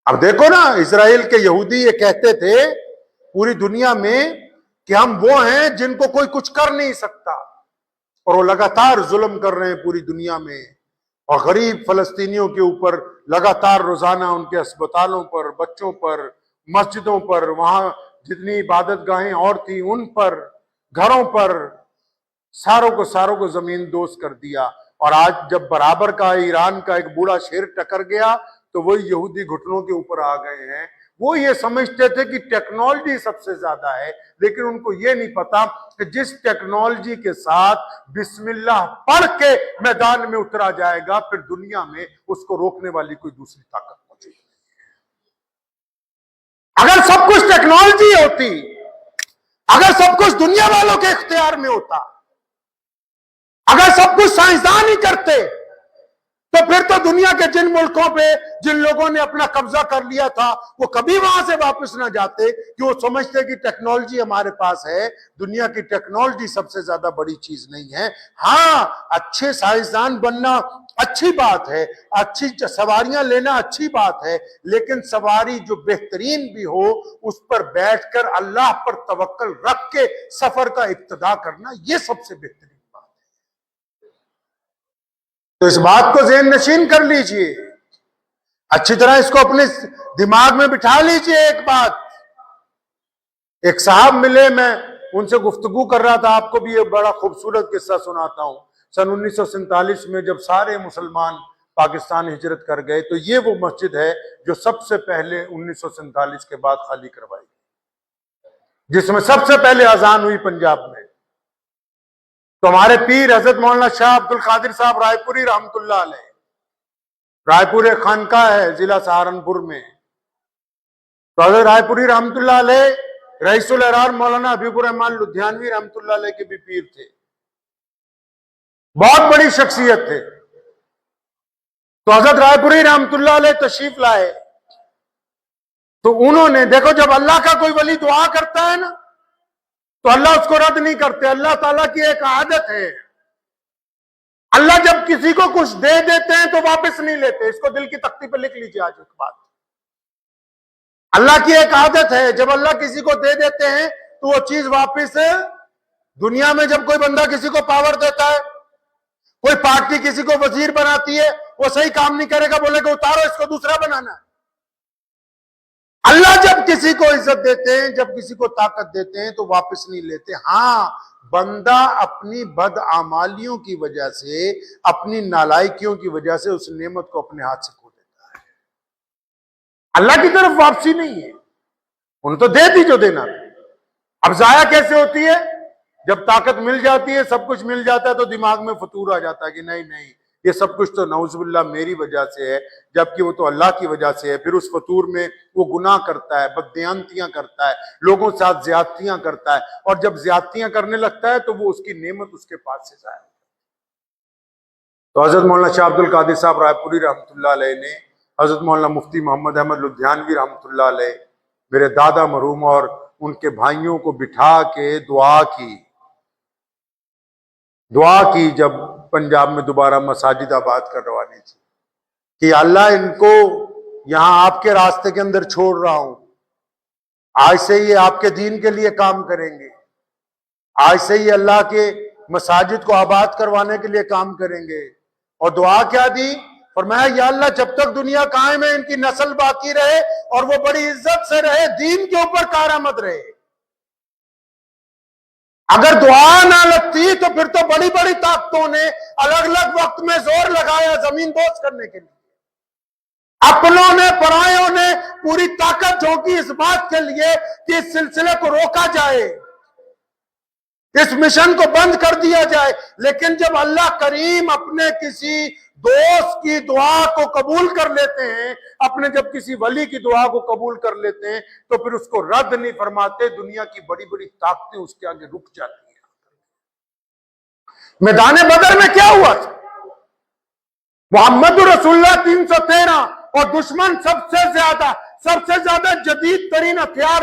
اب دیکھو نا، اسرائیل کے یہودی یہ کہتے تھے پوری دنیا میں کہ ہم وہ ہیں جن کو کوئی کچھ کر نہیں سکتا، اور وہ لگاتار ظلم کر رہے ہیں پوری دنیا میں، اور غریب فلسطینیوں کے اوپر لگاتار روزانہ ان کے اسپتالوں پر، بچوں پر، مسجدوں پر، وہاں جتنی عبادت گاہیں اور تھیں ان پر، گھروں پر، ساروں کو زمین دوز کر دیا۔ اور آج جب برابر کا ایران کا ایک بوڑھا شیر ٹکر گیا تو وہی یہودی گھٹنوں کے اوپر آ گئے ہیں۔ وہ یہ سمجھتے تھے کہ ٹیکنالوجی سب سے زیادہ ہے، لیکن ان کو یہ نہیں پتا کہ جس ٹیکنالوجی کے ساتھ بسم اللہ پڑھ کے میدان میں اترا جائے گا، پھر دنیا میں اس کو روکنے والی کوئی دوسری طاقت موجود نہیں۔ اگر سب کچھ ٹیکنالوجی ہوتی، اگر سب کچھ دنیا والوں کے اختیار میں ہوتا، اگر سب کچھ سائنسدان ہی کرتے، تو پھر تو دنیا کے جن ملکوں پہ جن لوگوں نے اپنا قبضہ کر لیا تھا وہ کبھی وہاں سے واپس نہ جاتے، کہ وہ سمجھتے کہ ٹیکنالوجی ہمارے پاس ہے۔ دنیا کی ٹیکنالوجی سب سے زیادہ بڑی چیز نہیں ہے۔ ہاں، اچھے سائنسدان بننا اچھی بات ہے، اچھی سواریاں لینا اچھی بات ہے، لیکن سواری جو بہترین بھی ہو اس پر بیٹھ کر اللہ پر توکل رکھ کے سفر کا ابتدا کرنا، یہ سب سے بہترین۔ تو اس بات کو ذہن نشین کر لیجئے، اچھی طرح اس کو اپنے دماغ میں بٹھا لیجئے۔ ایک بات، ایک صاحب ملے، میں ان سے گفتگو کر رہا تھا، آپ کو بھی ایک بڑا خوبصورت قصہ سناتا ہوں۔ سن 1947 میں جب سارے مسلمان پاکستان ہجرت کر گئے تو یہ وہ مسجد ہے جو سب سے پہلے 1947 کے بعد خالی کروائی گئی، جس میں سب سے پہلے اذان ہوئی پنجاب میں۔ تو ہمارے پیر حضرت مولانا شاہ عبد القادر صاحب رائے پوری رحمت اللہ علیہ، رائے پور ایک خانقاہ ہے ضلع سہارنپور میں، تو حضرت رائے پوری رحمت اللہ علیہ رئیس الاحرار مولانا حبیب الرحمان لدھیانوی رحمت اللہ علیہ کے بھی پیر تھے، بہت بڑی شخصیت تھے۔ تو حضرت رائے پوری رحمت اللہ علیہ تشریف لائے، تو انہوں نے دیکھو، جب اللہ کا کوئی ولی دعا کرتا ہے نا تو اللہ اس کو رد نہیں کرتے۔ اللہ تعالیٰ کی ایک عادت ہے، اللہ جب کسی کو کچھ دے دیتے ہیں تو واپس نہیں لیتے۔ اس کو دل کی تختی پہ لکھ لیجیے آج ایک بات، اللہ کی ایک عادت ہے، جب اللہ کسی کو دے دیتے ہیں تو وہ چیز واپس دنیا میں جب کوئی بندہ کسی کو پاور دیتا ہے، کوئی پارٹی کسی کو وزیر بناتی ہے، وہ صحیح کام نہیں کرے گا، بولے کہ اتارو اس کو دوسرا بنانا ہے۔ اللہ جب کسی کو عزت دیتے ہیں، جب کسی کو طاقت دیتے ہیں تو واپس نہیں لیتے۔ ہاں، بندہ اپنی بدعمالیوں کی وجہ سے، اپنی نالائکیوں کی وجہ سے اس نعمت کو اپنے ہاتھ سے کھو دیتا ہے۔ اللہ کی طرف واپسی نہیں ہے، انہوں تو دے دی جو دینا تھا۔ اب ضائع کیسے ہوتی ہے؟ جب طاقت مل جاتی ہے، سب کچھ مل جاتا ہے تو دماغ میں فطور آ جاتا ہے کہ نہیں یہ سب کچھ تو نعوذ باللہ میری وجہ سے ہے، جبکہ وہ تو اللہ کی وجہ سے ہے۔ پھر اس فطور میں وہ گناہ کرتا ہے، بددیانتیاں کرتا ہے، لوگوں کے ساتھ زیادتیاں کرتا ہے، اور جب زیادتیاں کرنے لگتا ہے تو وہ اس کی نعمت اس کے پاس سے ضائع ہوتی ہے۔ تو حضرت مولانا شاہ عبد القادر صاحب رائے پوری رحمت اللہ علیہ نے حضرت مولانا مفتی محمد احمد لدھیانوی رحمت اللہ علیہ، میرے دادا مرحوم، اور ان کے بھائیوں کو بٹھا کے دعا کی جب پنجاب میں دوبارہ مساجد آباد کروانی تھی، کہ اللہ ان کو یہاں آپ کے راستے کے اندر چھوڑ رہا ہوں، آج سے یہ آپ کے دین کے لیے کام کریں گے، آج سے یہ اللہ کے مساجد کو آباد کروانے کے لیے کام کریں گے۔ اور دعا کیا دی؟ فرمایا یا اللہ جب تک دنیا قائم ہے ان کی نسل باقی رہے اور وہ بڑی عزت سے رہے، دین کے اوپر کارآمد رہے۔ اگر دعا نہ لگتی تو پھر تو بڑی بڑی طاقتوں نے الگ الگ وقت میں زور لگایا زمین دوز کرنے کے لیے، اپنوں نے پرایوں نے پوری طاقت جھونکی اس بات کے لیے کہ اس سلسلے کو روکا جائے، اس مشن کو بند کر دیا جائے۔ لیکن جب اللہ کریم اپنے کسی دوست کی دعا کو قبول کر لیتے ہیں، اپنے جب کسی ولی کی دعا کو قبول کر لیتے ہیں تو پھر اس کو رد نہیں فرماتے۔ دنیا کی بڑی بڑی طاقتیں اس کے آگے رک جاتی ہیں۔ میدان بدر میں کیا ہوا تھا؟ محمد رسول اللہ 313 اور دشمن سب سے زیادہ جدید ترین ہتھیار